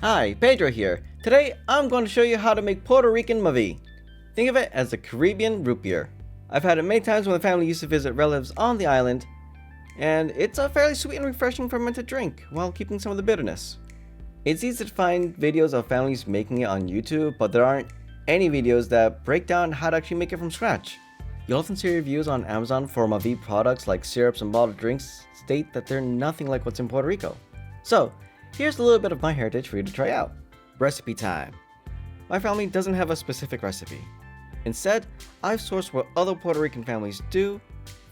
Hi, Pedro here. Today I'm going to show you how to make Puerto Rican Mavi. Think of it as the Caribbean root beer. I've had it many times when the family used to visit relatives on the island, and it's a fairly sweet and refreshing fermented drink while keeping some of the bitterness. It's easy to find videos of families making it on YouTube, but there aren't any videos that break down how to actually make it from scratch. You'll often see reviews on Amazon for Mavi products like syrups and bottled drinks state that they're nothing like what's in Puerto Rico. So, here's a little bit of my heritage for you to try out. Recipe time. My family doesn't have a specific recipe. Instead, I've sourced what other Puerto Rican families do,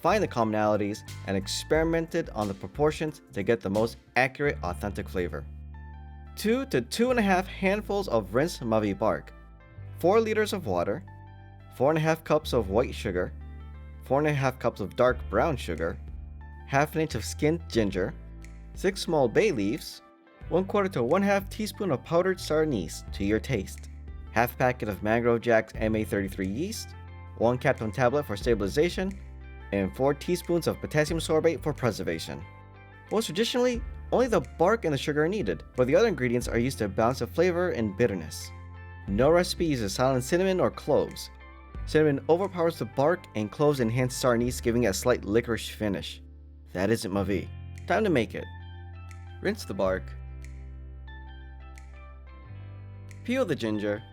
find the commonalities, and experimented on the proportions to get the most accurate, authentic flavor. 2 to 2.5 handfuls of rinsed Mavi bark, 4 liters of water, 4.5 cups of white sugar, 4.5 cups of dark brown sugar, half an inch of skinned ginger, 6 small bay leaves, 1/4 to 1/2 teaspoon of powdered star anise to your taste, half packet of Mangrove Jack's MA33 yeast, 1 Campden Tablet for stabilization, and 4 teaspoons of potassium sorbate for preservation. Most traditionally, only the bark and the sugar are needed, but the other ingredients are used to balance the flavor and bitterness. No recipe uses silent cinnamon or cloves. Cinnamon overpowers the bark and cloves enhance star anise, giving it a slight licorice finish. That isn't Mavi. Time to make it. Rinse the bark. Peel the ginger.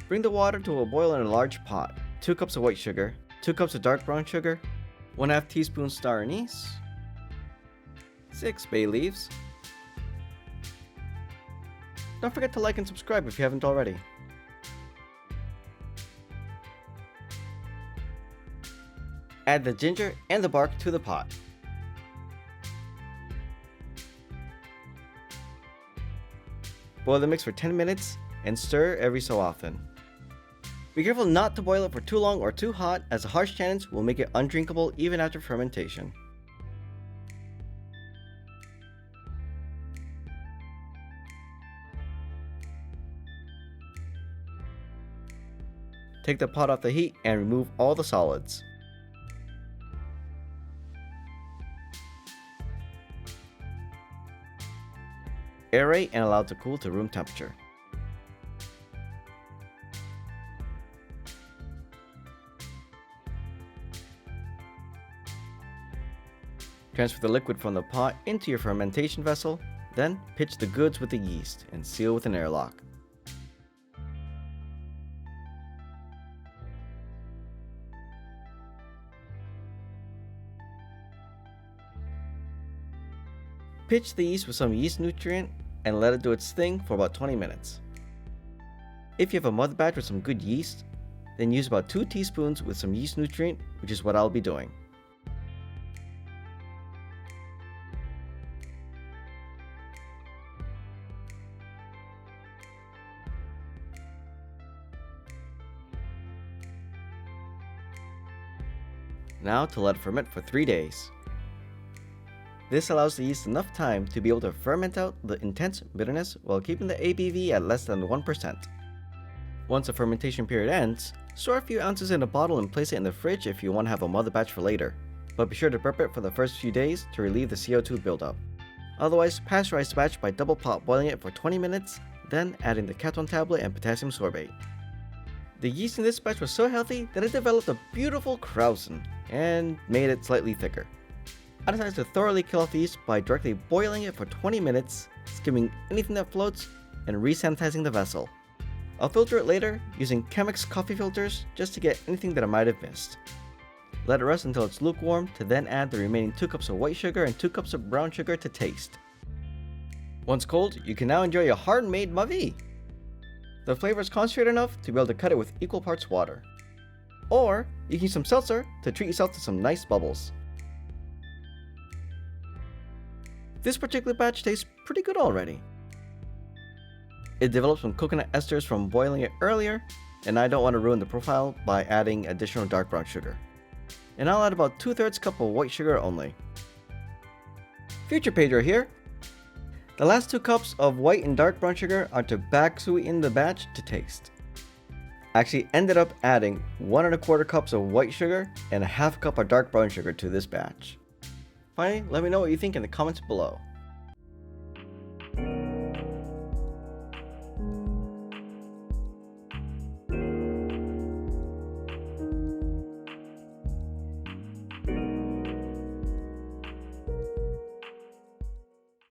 Bring the water to a boil in a large pot. 2 cups of white sugar, 2 cups of dark brown sugar, 1/2 teaspoon star anise, 6 bay leaves. Don't forget to like and subscribe if you haven't already. Add the ginger and the bark to the pot. Boil the mix for 10 minutes and stir every so often. Be careful not to boil it for too long or too hot, as the harsh tannins will make it undrinkable even after fermentation. Take the pot off the heat and remove all the solids. Aerate and allow it to cool to room temperature. Transfer the liquid from the pot into your fermentation vessel, then pitch the goods with the yeast and seal with an airlock. Pitch the yeast with some yeast nutrient and let it do its thing for about 20 minutes. If you have a mother batch with some good yeast, then use about 2 teaspoons with some yeast nutrient, which is what I'll be doing. Now to let it ferment for 3 days. This allows the yeast enough time to be able to ferment out the intense bitterness while keeping the ABV at less than 1%. Once the fermentation period ends, store a few ounces in a bottle and place it in the fridge if you want to have a mother batch for later, but be sure to prep it for the first few days to relieve the CO2 buildup. Otherwise, pasteurize the batch by double pot boiling it for 20 minutes, then adding the Campden Tablet and potassium sorbate. The yeast in this batch was so healthy that it developed a beautiful krausen and made it slightly thicker. I decided to thoroughly kill off the yeast by directly boiling it for 20 minutes, skimming anything that floats, and re-sanitizing the vessel. I'll filter it later using Chemex coffee filters just to get anything that I might have missed. Let it rest until it's lukewarm to then add the remaining 2 cups of white sugar and 2 cups of brown sugar to taste. Once cold, you can now enjoy a hard-made Mavi. The flavor is concentrated enough to be able to cut it with equal parts water. Or you can use some seltzer to treat yourself to some nice bubbles. This particular batch tastes pretty good already. It develops some coconut esters from boiling it earlier, and I don't want to ruin the profile by adding additional dark brown sugar. And I'll add about 2/3 cup of white sugar only. Future Pedro here. The last 2 cups of white and dark brown sugar are to back sweeten the batch to taste. I actually ended up adding 1 1/4 cups of white sugar and a half cup of dark brown sugar to this batch. Finally, let me know what you think in the comments below.